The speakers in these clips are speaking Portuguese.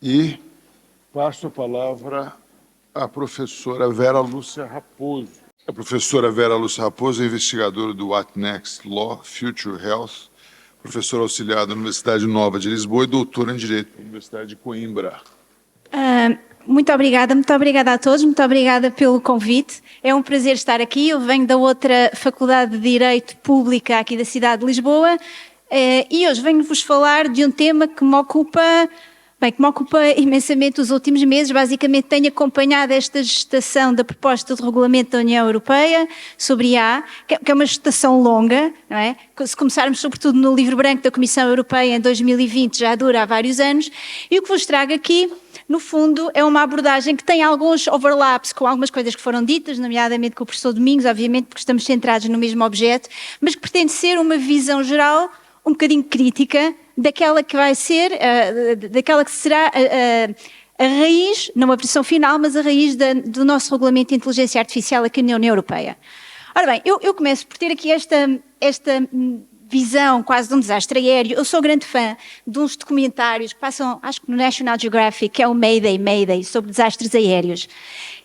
E passo a palavra à professora Vera Lúcia Raposo. A professora Vera Lúcia Raposo é investigadora do What Next Law, Future Health, professora auxiliar da Universidade Nova de Lisboa e doutora em Direito pela Universidade de Coimbra. Muito obrigada a todos, muito obrigada pelo convite. É um prazer estar aqui. Eu venho da outra Faculdade de Direito Pública aqui da cidade de Lisboa e hoje venho-vos falar de um tema que me ocupa imensamente os últimos meses. Basicamente tenho acompanhado esta gestação da proposta de regulamento da União Europeia sobre IA, que é uma gestação longa, não é? Se começarmos sobretudo no livro branco da Comissão Europeia em 2020, já dura há vários anos, e o que vos trago aqui, no fundo, é uma abordagem que tem alguns overlaps com algumas coisas que foram ditas, nomeadamente com o professor Domingos, obviamente, porque estamos centrados no mesmo objeto, mas que pretende ser uma visão geral um bocadinho crítica daquela que vai ser, daquela que será a raiz, não a versão final, mas a raiz do nosso regulamento de inteligência artificial aqui na União Europeia. Ora bem, eu começo por ter aqui esta visão quase de um desastre aéreo. Eu sou grande fã de uns documentários que passam, acho que no National Geographic, que é o Mayday, sobre desastres aéreos.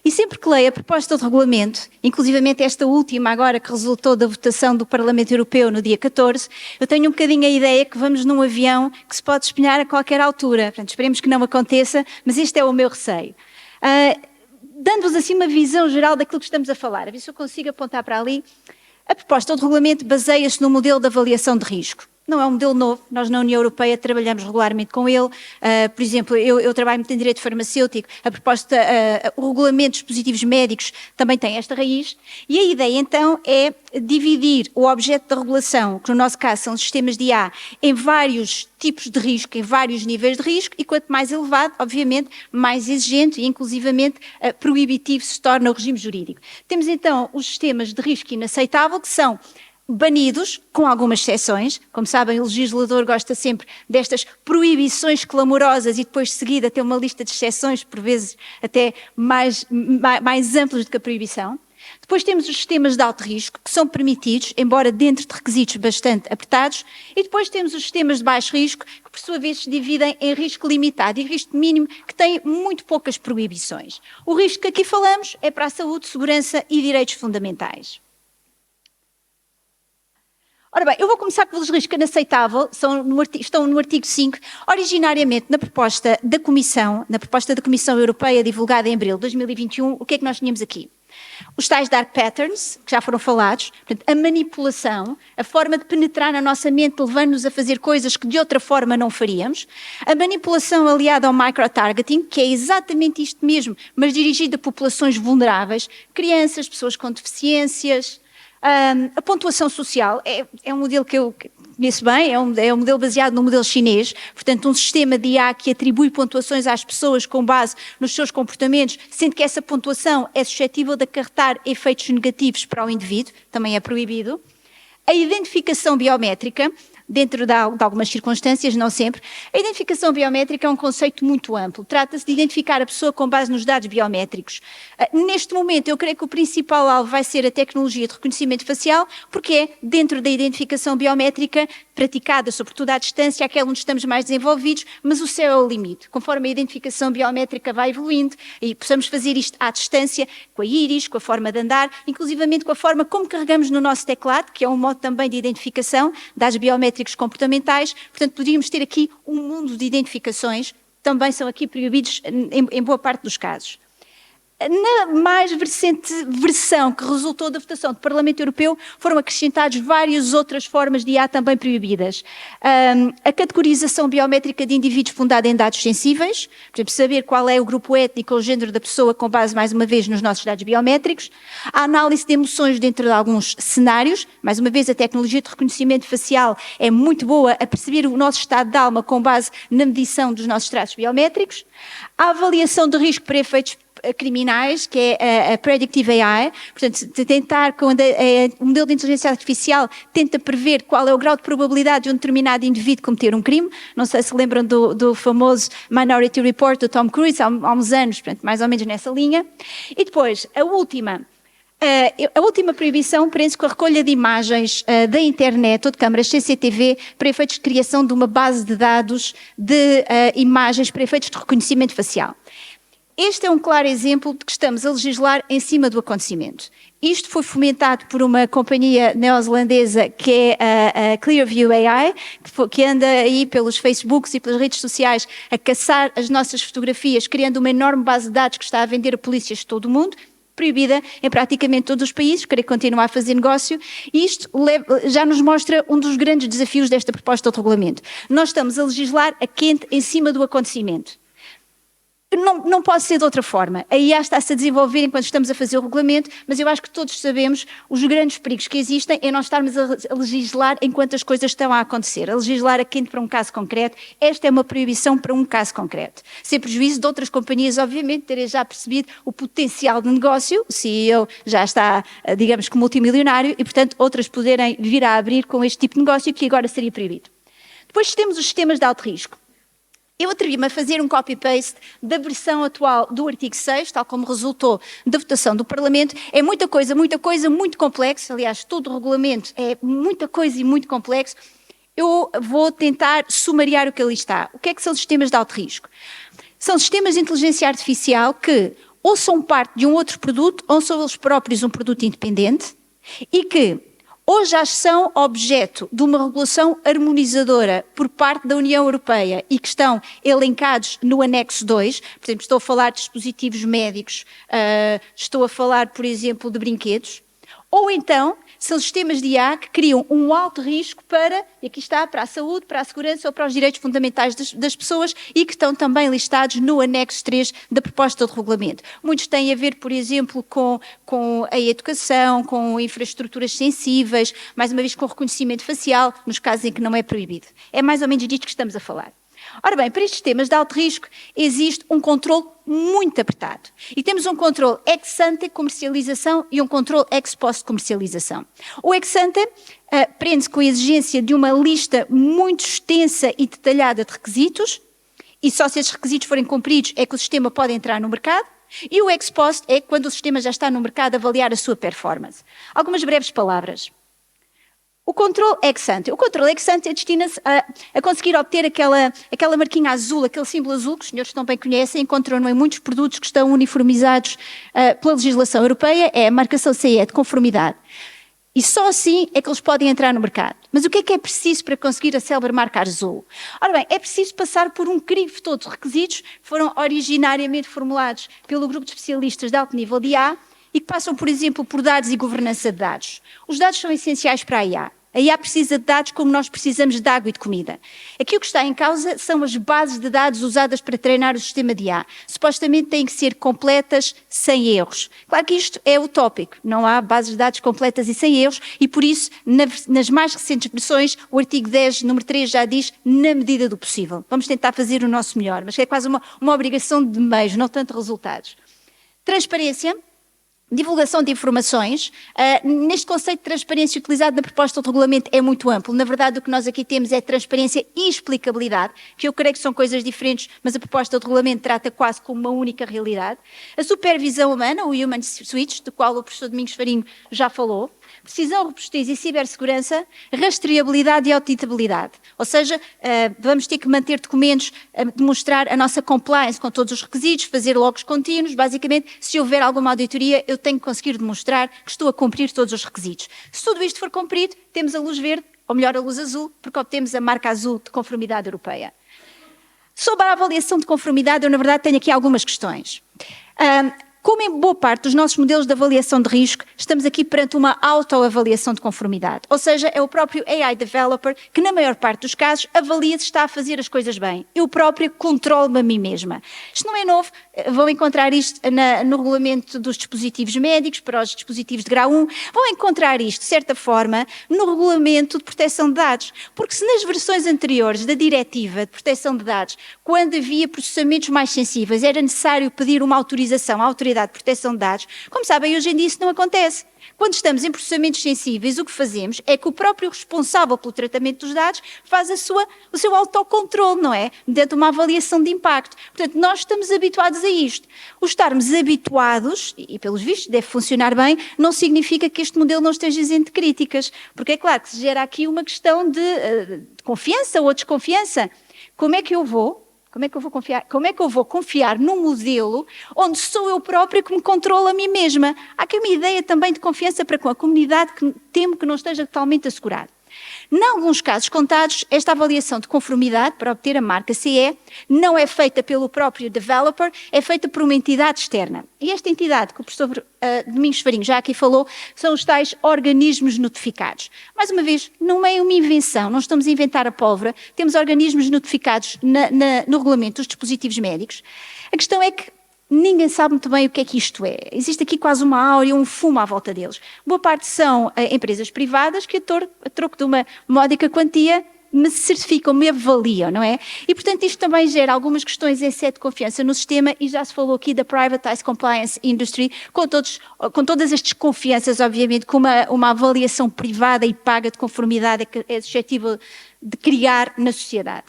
E sempre que leio a proposta de regulamento, inclusivamente esta última agora que resultou da votação do Parlamento Europeu no dia 14, eu tenho um bocadinho a ideia que vamos num avião que se pode espelhar a qualquer altura. Portanto, esperemos que não aconteça, mas este é o meu receio. Dando-vos assim uma visão geral daquilo que estamos a falar, a ver se eu consigo apontar para ali. A proposta de regulamento baseia-se no modelo de avaliação de risco. Não é um modelo novo, nós na União Europeia trabalhamos regularmente com ele. Por exemplo, eu trabalho muito em direito farmacêutico, o regulamento dos dispositivos médicos também tem esta raiz, e a ideia então é dividir o objeto da regulação, que no nosso caso são os sistemas de IA, em vários tipos de risco, em vários níveis de risco, e quanto mais elevado, obviamente, mais exigente e inclusivamente proibitivo se torna o regime jurídico. Temos então os sistemas de risco inaceitável, que são banidos, com algumas exceções. Como sabem, o legislador gosta sempre destas proibições clamorosas e depois de seguida ter uma lista de exceções, por vezes até mais amplas do que a proibição. Depois temos os sistemas de alto risco, que são permitidos, embora dentro de requisitos bastante apertados, e depois temos os sistemas de baixo risco, que por sua vez se dividem em risco limitado e risco mínimo, que têm muito poucas proibições. O risco que aqui falamos é para a saúde, segurança e direitos fundamentais. Ora bem, eu vou começar pelos riscos inaceitáveis, estão no artigo 5, originariamente na proposta da Comissão Europeia divulgada em abril de 2021, o que é que nós tínhamos aqui? Os tais dark patterns, que já foram falados, portanto, a manipulação, a forma de penetrar na nossa mente, levando-nos a fazer coisas que de outra forma não faríamos, a manipulação aliada ao micro-targeting, que é exatamente isto mesmo, mas dirigido a populações vulneráveis, crianças, pessoas com deficiências. A pontuação social é um modelo que eu conheço bem, é um modelo baseado no modelo chinês, portanto um sistema de IA que atribui pontuações às pessoas com base nos seus comportamentos, sendo que essa pontuação é suscetível de acarretar efeitos negativos para o indivíduo, também é proibido. A identificação biométrica, dentro de algumas circunstâncias, não sempre. A identificação biométrica é um conceito muito amplo. Trata-se de identificar a pessoa com base nos dados biométricos. Neste momento, eu creio que o principal alvo vai ser a tecnologia de reconhecimento facial, porque é dentro da identificação biométrica, praticada sobretudo à distância, aquela onde estamos mais desenvolvidos, mas o céu é o limite. Conforme a identificação biométrica vai evoluindo, e possamos fazer isto à distância, com a íris, com a forma de andar, inclusivamente com a forma como carregamos no nosso teclado, que é um modo também de identificação, dados biométricos comportamentais. Portanto, poderíamos ter aqui um mundo de identificações, também são aqui proibidos em boa parte dos casos. Na mais recente versão que resultou da votação do Parlamento Europeu, foram acrescentadas várias outras formas de IA também proibidas. A categorização biométrica de indivíduos fundada em dados sensíveis, por exemplo, saber qual é o grupo étnico ou o género da pessoa com base, mais uma vez, nos nossos dados biométricos. A análise de emoções dentro de alguns cenários. Mais uma vez, a tecnologia de reconhecimento facial é muito boa a perceber o nosso estado de alma com base na medição dos nossos traços biométricos. A avaliação de risco para efeitos criminais, que é a Predictive AI, portanto, quando o modelo de inteligência artificial tenta prever qual é o grau de probabilidade de um determinado indivíduo cometer um crime. Não sei se lembram do famoso Minority Report do Tom Cruise, há uns anos, portanto, mais ou menos nessa linha. E depois, a última, A última proibição prende-se com a recolha de imagens da internet ou de câmaras CCTV para efeitos de criação de uma base de dados de imagens para efeitos de reconhecimento facial. Este é um claro exemplo de que estamos a legislar em cima do acontecimento. Isto foi fomentado por uma companhia neozelandesa que é a Clearview AI, que anda aí pelos Facebooks e pelas redes sociais a caçar as nossas fotografias, criando uma enorme base de dados que está a vender a polícias de todo o mundo, proibida em praticamente todos os países, querer continuar a fazer negócio, e isto já nos mostra um dos grandes desafios desta proposta de regulamento. Nós estamos a legislar a quente em cima do acontecimento. Não pode ser de outra forma. A IA está-se a desenvolver enquanto estamos a fazer o regulamento, mas eu acho que todos sabemos os grandes perigos que existem em nós estarmos a legislar enquanto as coisas estão a acontecer, a legislar a quente para um caso concreto. Esta é uma proibição para um caso concreto. Sem prejuízo de outras companhias, obviamente, terem já percebido o potencial de negócio, o CEO já está, digamos que multimilionário, e, portanto, outras poderem vir a abrir com este tipo de negócio que agora seria proibido. Depois temos os sistemas de alto risco. Eu atrevi-me a fazer um copy-paste da versão atual do artigo 6, tal como resultou da votação do Parlamento. É muita coisa, muito complexo. Aliás, todo o regulamento é muita coisa e muito complexo. Eu vou tentar sumariar o que ali está. O que é que são sistemas de alto risco? São sistemas de inteligência artificial que ou são parte de um outro produto, ou são eles próprios um produto independente, e que ou já são objeto de uma regulação harmonizadora por parte da União Europeia e que estão elencados no anexo 2, por exemplo, estou a falar de dispositivos médicos, estou a falar, por exemplo, de brinquedos, ou então são sistemas de IA que criam um alto risco para, e aqui está, para a saúde, para a segurança ou para os direitos fundamentais das pessoas e que estão também listados no anexo 3 da proposta de regulamento. Muitos têm a ver, por exemplo, com a educação, com infraestruturas sensíveis, mais uma vez com reconhecimento facial, nos casos em que não é proibido. É mais ou menos disto que estamos a falar. Ora bem, para estes sistemas de alto risco existe um controle muito apertado. E temos um controle ex ante comercialização e um controle ex post comercialização. O ex ante prende-se com a exigência de uma lista muito extensa e detalhada de requisitos, e só se esses requisitos forem cumpridos é que o sistema pode entrar no mercado, e o ex post é quando o sistema já está no mercado avaliar a sua performance. Algumas breves palavras. O controle ex ante. O controle ex ante destina-se a conseguir obter aquela marquinha azul, aquele símbolo azul que os senhores tão bem conhecem, encontram-no em muitos produtos que estão uniformizados pela legislação europeia, é a marcação CE de conformidade. E só assim é que eles podem entrar no mercado. Mas o que é preciso para conseguir a célebre marca azul? Ora bem, é preciso passar por um crivo todo de requisitos que foram originariamente formulados pelo grupo de especialistas de alto nível de IA, e que passam, por exemplo, por dados e governança de dados. Os dados são essenciais para a IA. A IA precisa de dados como nós precisamos de água e de comida. Aqui o que está em causa são as bases de dados usadas para treinar o sistema de IA. Supostamente têm que ser completas, sem erros. Claro que isto é utópico. Não há bases de dados completas e sem erros e, por isso, nas mais recentes versões, o artigo 10, número 3, já diz na medida do possível. Vamos tentar fazer o nosso melhor, mas é quase uma obrigação de meios, não tanto resultados. Transparência. Divulgação de informações, neste conceito de transparência utilizado na proposta de regulamento é muito amplo. Na verdade, o que nós aqui temos é transparência e explicabilidade, que eu creio que são coisas diferentes, mas a proposta de regulamento trata quase como uma única realidade. A supervisão humana, o Human Switch, do qual o professor Domingos Farinho já falou. Precisão, robustez e cibersegurança, rastreabilidade e auditabilidade. Ou seja, vamos ter que manter documentos, demonstrar a nossa compliance com todos os requisitos, fazer logs contínuos. Basicamente, se houver alguma auditoria, eu tenho que conseguir demonstrar que estou a cumprir todos os requisitos. Se tudo isto for cumprido, temos a luz verde, ou melhor, a luz azul, porque obtemos a marca azul de conformidade europeia. Sobre a avaliação de conformidade, eu, na verdade, tenho aqui algumas questões. Como em boa parte dos nossos modelos de avaliação de risco, estamos aqui perante uma autoavaliação de conformidade. Ou seja, é o próprio AI developer que, na maior parte dos casos, avalia se está a fazer as coisas bem. Eu próprio controlo-me a mim mesma. Isto não é novo, vão encontrar isto no regulamento dos dispositivos médicos, para os dispositivos de grau 1, vão encontrar isto, de certa forma, no regulamento de proteção de dados. Porque se nas versões anteriores da diretiva de proteção de dados, quando havia processamentos mais sensíveis, era necessário pedir uma autorização à autoridade autoridade de proteção de dados. Como sabem, hoje em dia isso não acontece. Quando estamos em processamentos sensíveis, o que fazemos é que o próprio responsável pelo tratamento dos dados faz o seu autocontrole, não é? Mediante uma avaliação de impacto. Portanto, nós estamos habituados a isto. O estarmos habituados, e pelos vistos deve funcionar bem, não significa que este modelo não esteja isento de críticas. Porque é claro que se gera aqui uma questão de confiança ou desconfiança. Como é que eu vou confiar num modelo onde sou eu própria que me controlo a mim mesma? Há aqui uma ideia também de confiança para com a comunidade que temo que não esteja totalmente assegurada. Em alguns casos contados, esta avaliação de conformidade para obter a marca CE não é feita pelo próprio developer, é feita por uma entidade externa. E esta entidade, que o professor Domingos Farinho já aqui falou, são os tais organismos notificados. Mais uma vez, não é uma invenção, não estamos a inventar a pólvora, temos organismos notificados no regulamento dos dispositivos médicos. A questão é que ninguém sabe muito bem o que é que isto é. Existe aqui quase uma áurea, um fumo à volta deles. Boa parte são empresas privadas que, a troco de uma módica quantia, me certificam, me avaliam, não é? E, portanto, isto também gera algumas questões em sede de confiança no sistema e já se falou aqui da Privatized Compliance Industry, com todas as desconfianças, obviamente, que uma avaliação privada e paga de conformidade é suscetível de criar na sociedade.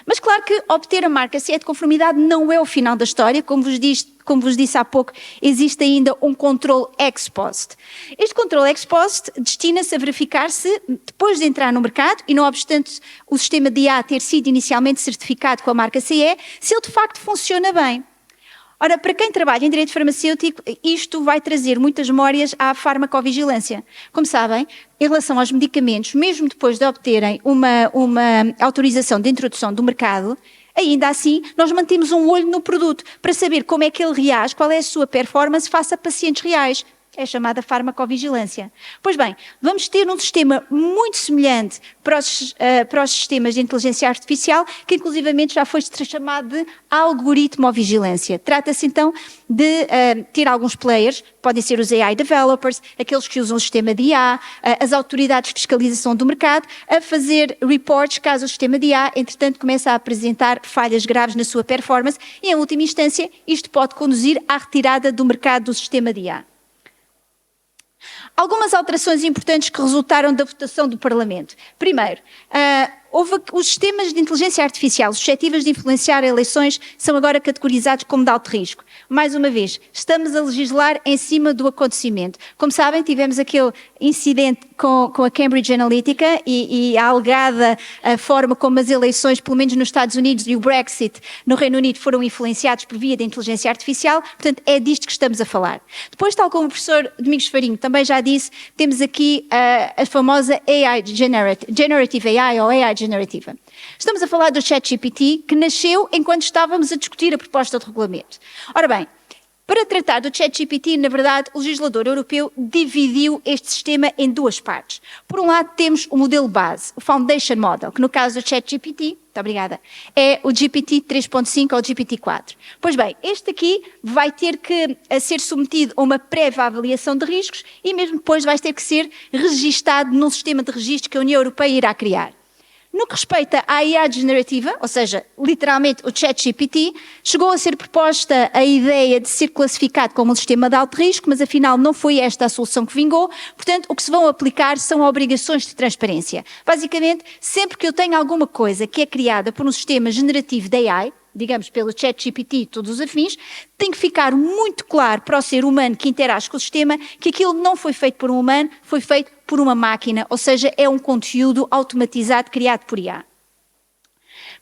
Mas claro que obter a marca CE de conformidade não é o final da história, como vos disse há pouco, existe ainda um controle ex post. Este controle ex post destina-se a verificar se, depois de entrar no mercado, e não obstante o sistema de IA ter sido inicialmente certificado com a marca CE, se ele de facto funciona bem. Ora, para quem trabalha em direito farmacêutico, isto vai trazer muitas memórias à farmacovigilância. Como sabem, em relação aos medicamentos, mesmo depois de obterem uma autorização de introdução do mercado, ainda assim, nós mantemos um olho no produto para saber como é que ele reage, qual é a sua performance face a pacientes reais. É chamada farmacovigilância. Pois bem, vamos ter um sistema muito semelhante para os sistemas de inteligência artificial, que inclusivamente já foi chamado de algoritmovigilância. Trata-se então de ter alguns players, podem ser os AI developers, aqueles que usam o sistema de IA, as autoridades de fiscalização do mercado, a fazer reports caso o sistema de IA, entretanto, comece a apresentar falhas graves na sua performance e, em última instância, isto pode conduzir à retirada do mercado do sistema de IA. Algumas alterações importantes que resultaram da votação do Parlamento. Primeiro, os sistemas de inteligência artificial suscetíveis de influenciar eleições são agora categorizados como de alto risco. Mais uma vez, estamos a legislar em cima do acontecimento. Como sabem, tivemos aquele incidente com a Cambridge Analytica e a alegada forma como as eleições, pelo menos nos Estados Unidos e o Brexit no Reino Unido, foram influenciados por via da inteligência artificial. Portanto, é disto que estamos a falar. Depois, tal como o professor Domingos Farinho também já disse, temos aqui a famosa AI Generative AI ou AI generativa. Estamos a falar do ChatGPT, que nasceu enquanto estávamos a discutir a proposta de regulamento. Ora bem, para tratar do ChatGPT, na verdade, o legislador europeu dividiu este sistema em duas partes. Por um lado, temos o modelo base, o Foundation Model, que no caso do ChatGPT, muito obrigada, é o GPT 3.5 ou o GPT 4. Pois bem, este aqui vai ter que ser submetido a uma prévia avaliação de riscos e mesmo depois vai ter que ser registado num sistema de registro que a União Europeia irá criar. No que respeita à IA generativa, ou seja, literalmente o ChatGPT, chegou a ser proposta a ideia de ser classificado como um sistema de alto risco, mas afinal não foi esta a solução que vingou, portanto o que se vão aplicar são obrigações de transparência. Basicamente, sempre que eu tenho alguma coisa que é criada por um sistema generativo de AI, digamos pelo ChatGPT e todos os afins, tem que ficar muito claro para o ser humano que interage com o sistema que aquilo não foi feito por um humano, foi feito por uma máquina, ou seja, é um conteúdo automatizado criado por IA.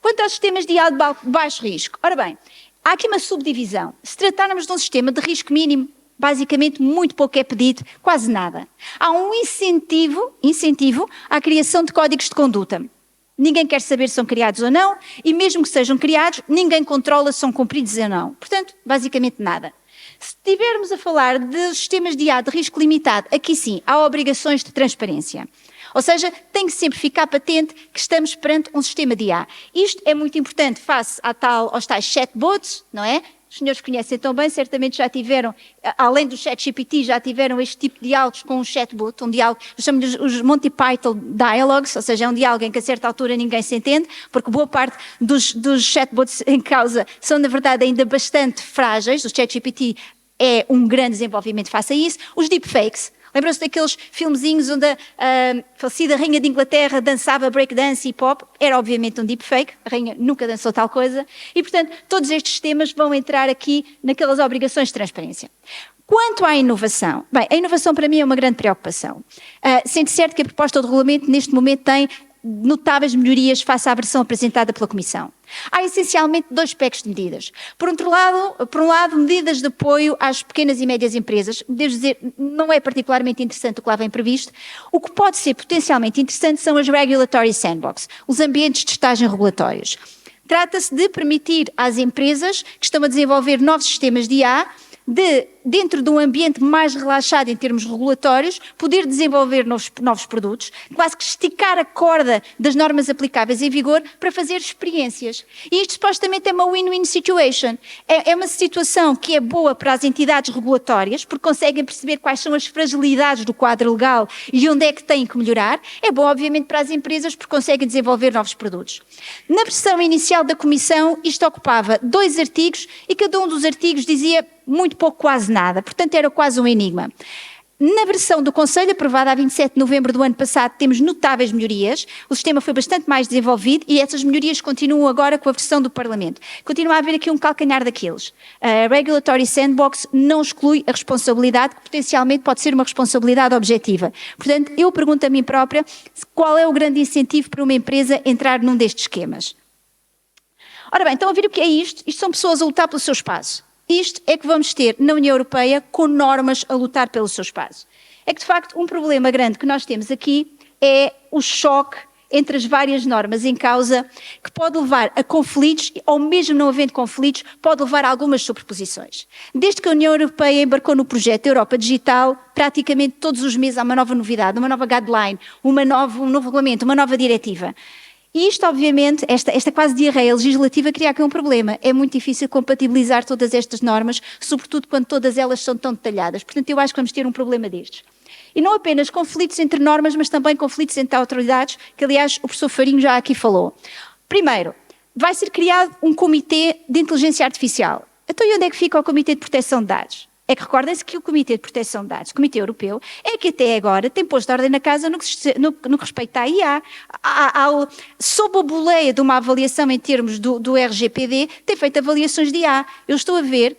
Quanto aos sistemas de IA de baixo risco, ora bem, há aqui uma subdivisão. Se tratarmos de um sistema de risco mínimo, basicamente muito pouco é pedido, quase nada. Há um incentivo à criação de códigos de conduta. Ninguém quer saber se são criados ou não, e mesmo que sejam criados, ninguém controla se são cumpridos ou não. Portanto, basicamente nada. Se estivermos a falar de sistemas de IA de risco limitado, aqui sim, há obrigações de transparência. Ou seja, tem que sempre ficar patente que estamos perante um sistema de IA. Isto é muito importante face aos tais chatbots, não é? os senhores conhecem tão bem, certamente já tiveram, além do ChatGPT, já tiveram este tipo de diálogos com um chatbot, um diálogo, eu chamo-lhes os Monty Python Dialogues, ou seja, é um diálogo em que a certa altura ninguém se entende, porque boa parte dos chatbots em causa são, na verdade, ainda bastante frágeis. O ChatGPT é um grande desenvolvimento face a isso. Os deepfakes. Lembram-se daqueles filmezinhos onde a falecida Rainha de Inglaterra dançava breakdance e pop? Era obviamente um deepfake, a Rainha nunca dançou tal coisa. E, portanto, todos estes temas vão entrar aqui naquelas obrigações de transparência. Quanto à inovação, bem, a inovação para mim é uma grande preocupação. Sendo certo que a proposta de regulamento neste momento tem notáveis melhorias face à versão apresentada pela Comissão. Há essencialmente dois aspectos de medidas. Por um lado, medidas de apoio às pequenas e médias empresas. Devo dizer, não é particularmente interessante o que lá vem previsto. O que pode ser potencialmente interessante são as regulatory sandbox, os ambientes de testagem regulatórios. Trata-se de permitir às empresas que estão a desenvolver novos sistemas de IA dentro de um ambiente mais relaxado em termos regulatórios, poder desenvolver novos produtos, quase que esticar a corda das normas aplicáveis em vigor para fazer experiências. E isto supostamente é uma win-win situation. É uma situação que é boa para as entidades regulatórias, porque conseguem perceber quais são as fragilidades do quadro legal e onde é que têm que melhorar. É bom, obviamente, para as empresas, porque conseguem desenvolver novos produtos. Na versão inicial da Comissão, isto ocupava 2 artigos e cada um dos artigos dizia muito pouco, quase nada. Portanto, era quase um enigma. Na versão do Conselho, aprovada a 27 de novembro do ano passado, temos notáveis melhorias. O sistema foi bastante mais desenvolvido e essas melhorias continuam agora com a versão do Parlamento. Continua a haver aqui um calcanhar daqueles. A Regulatory Sandbox não exclui a responsabilidade, que potencialmente pode ser uma responsabilidade objetiva. Portanto, eu pergunto a mim própria qual é o grande incentivo para uma empresa entrar num destes esquemas. Ora bem, então a ver o que é isto? Isto são pessoas a lutar pelo seu espaço. Isto é que vamos ter na União Europeia com normas a lutar pelo seu espaço. É que, de facto, um problema grande que nós temos aqui é o choque entre as várias normas em causa, que pode levar a conflitos, ou mesmo não havendo conflitos, pode levar a algumas sobreposições. Desde que a União Europeia embarcou no projeto Europa Digital, praticamente todos os meses há uma nova novidade, uma nova guideline, um novo regulamento, uma nova diretiva. E isto, obviamente, esta quase diarreia legislativa cria aqui um problema. É muito difícil compatibilizar todas estas normas, sobretudo quando todas elas são tão detalhadas. Portanto, eu acho que vamos ter um problema destes. E não apenas conflitos entre normas, mas também conflitos entre autoridades, que, aliás, o professor Farinho já aqui falou. Primeiro, vai ser criado um comitê de inteligência artificial. Então, e onde é que fica o Comitê de Proteção de Dados? É que recordem-se que o Comitê de Proteção de Dados, o Comitê Europeu, é que até agora tem posto ordem na casa no que respeita à IA. Sob a boleia de uma avaliação em termos do RGPD, tem feito avaliações de IA. Eu estou a ver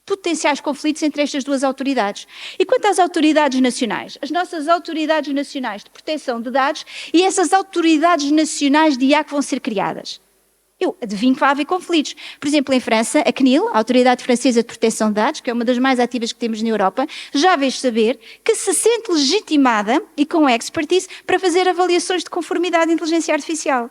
potenciais conflitos entre estas duas autoridades. E quanto às autoridades nacionais? As nossas autoridades nacionais de proteção de dados e essas autoridades nacionais de IA que vão ser criadas. Eu adivinho que vai haver conflitos. Por exemplo, em França, a CNIL, a Autoridade Francesa de Proteção de Dados, que é uma das mais ativas que temos na Europa, já vejo saber que se sente legitimada e com expertise para fazer avaliações de conformidade de inteligência artificial.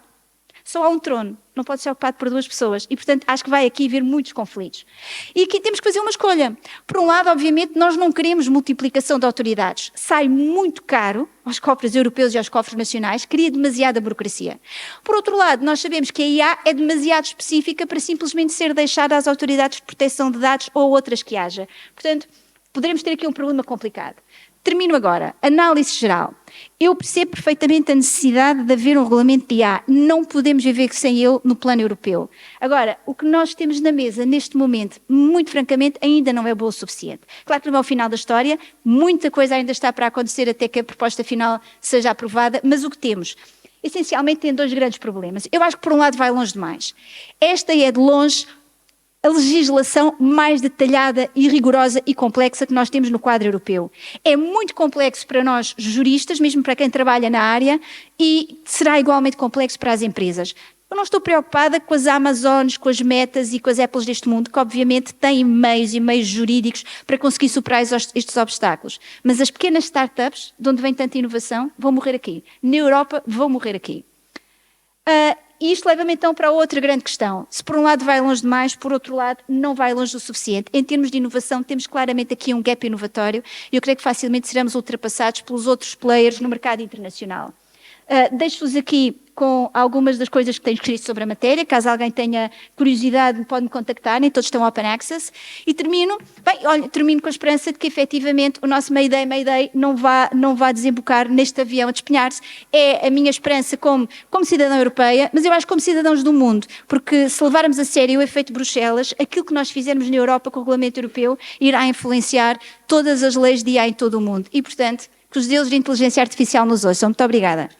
Só há um trono, não pode ser ocupado por 2 pessoas e, portanto, acho que vai aqui haver muitos conflitos. E aqui temos que fazer uma escolha. Por um lado, obviamente, nós não queremos multiplicação de autoridades. Sai muito caro aos cofres europeus e aos cofres nacionais, cria demasiada burocracia. Por outro lado, nós sabemos que a IA é demasiado específica para simplesmente ser deixada às autoridades de proteção de dados ou outras que haja. Portanto, poderemos ter aqui um problema complicado. Termino agora. Análise geral. Eu percebo perfeitamente a necessidade de haver um regulamento de IA. Não podemos viver sem ele no plano europeu. Agora, o que nós temos na mesa neste momento, muito francamente, ainda não é bom o suficiente. Claro que não é o final da história, muita coisa ainda está para acontecer até que a proposta final seja aprovada, mas o que temos, essencialmente, tem 2 grandes problemas. Eu acho que, por um lado, vai longe demais. Esta é, de longe, a legislação mais detalhada e rigorosa e complexa que nós temos no quadro europeu. É muito complexo para nós, juristas, mesmo para quem trabalha na área, e será igualmente complexo para as empresas. Eu não estou preocupada com as Amazones, com as Metas e com as Apples deste mundo, que obviamente têm meios e meios jurídicos para conseguir superar estes obstáculos. Mas as pequenas startups, de onde vem tanta inovação, vão morrer aqui. Na Europa, vão morrer aqui. E isto leva-me então para outra grande questão. Se por um lado vai longe demais, por outro lado não vai longe o suficiente. Em termos de inovação, temos claramente aqui um gap inovatório e eu creio que facilmente seremos ultrapassados pelos outros players no mercado internacional. Deixo-vos aqui com algumas das coisas que tenho escrito sobre a matéria. Caso alguém tenha curiosidade, pode-me contactarem, todos estão open access. E termino com a esperança de que, efetivamente, o nosso Mayday não vá desembocar neste avião a despenhar-se. É a minha esperança como cidadã europeia, mas eu acho como cidadãos do mundo, porque se levarmos a sério o efeito Bruxelas, aquilo que nós fizermos na Europa com o regulamento europeu irá influenciar todas as leis de IA em todo o mundo. E, portanto, que os deuses de inteligência artificial nos ouçam. Muito obrigada.